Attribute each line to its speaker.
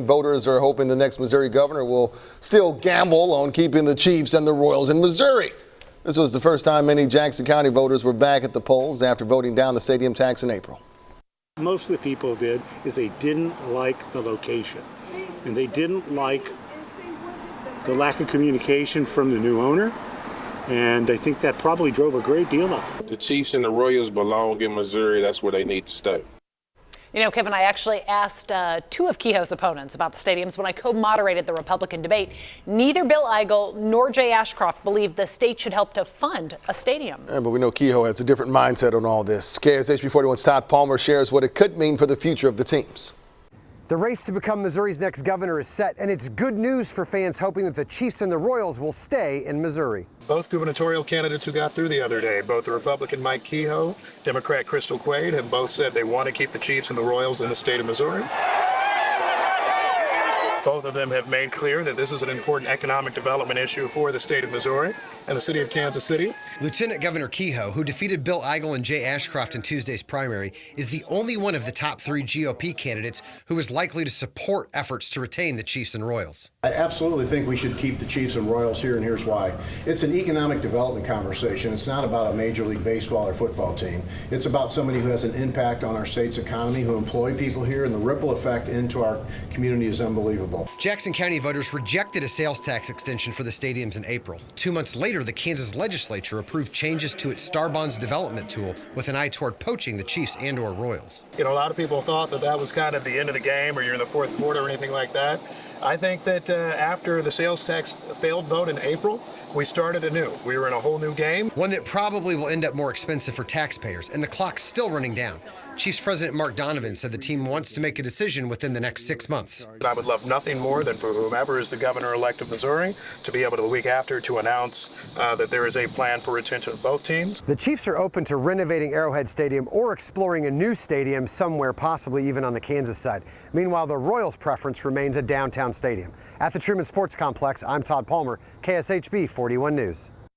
Speaker 1: Voters are hoping the next Missouri governor will still gamble on keeping the Chiefs and the Royals in Missouri. This was the first time many Jackson County voters were back at the polls after voting down the stadium tax in April.
Speaker 2: Most of the people did is they didn't like the location, and they didn't like the lack of communication from the new owner, and I think that probably drove a great deal of it.
Speaker 3: The Chiefs and the Royals belong in Missouri. That's where they need to stay.
Speaker 4: You know, Kevin, I actually asked two of Kehoe's opponents about the stadiums when I co-moderated the Republican debate. Neither Bill Eigel nor Jay Ashcroft believe the state should help to fund a stadium.
Speaker 1: Yeah, but we know Kehoe has a different mindset on all this. KSHB 41's Todd Palmer shares what it could mean for the future of the teams.
Speaker 5: The race to become Missouri's next governor is set, and it's good news for fans hoping that the Chiefs and the Royals will stay in Missouri.
Speaker 6: Both gubernatorial candidates who got through the other day, both the Republican Mike Kehoe, Democrat Crystal Quaid, have both said they want to keep the Chiefs and the Royals in the state of Missouri. Both of them have made clear that this is an important economic development issue for the state of Missouri and the city of Kansas City.
Speaker 5: Lieutenant Governor Kho, who defeated Bill Eigel and Jay Ashcroft in Tuesday's primary, is the only one of the top three GOP candidates who is likely to support efforts to retain the Chiefs and Royals.
Speaker 7: I absolutely think we should keep the Chiefs and Royals here, and here's why. It's an economic development conversation. It's not about a Major League Baseball or football team. It's about somebody who has an impact on our state's economy, who employ people here, and the ripple effect into our community is unbelievable.
Speaker 5: Jackson County voters rejected a sales tax extension for the stadiums in April. 2 months later, the Kansas legislature approved changes to its Star Bonds development tool with an eye toward poaching the Chiefs and/or Royals.
Speaker 6: You know, a lot of people thought that that was kind of the end of the game, or you're in the fourth quarter or anything like that. I think that after the sales tax failed vote in April, we started anew. We were in a whole new game.
Speaker 5: One that probably will end up more expensive for taxpayers, and the clock's still running down. Chiefs President Mark Donovan said the team wants to make a decision within the next 6 months.
Speaker 6: I would love nothing more than for whomever is the governor-elect of Missouri to be able to, the week after, to announce that there is a plan for retention of both teams.
Speaker 5: The Chiefs are open to renovating Arrowhead Stadium or exploring a new stadium somewhere, possibly even on the Kansas side. Meanwhile, the Royals' preference remains a downtown stadium. At the Truman Sports Complex, I'm Todd Palmer, KSHB 41 News.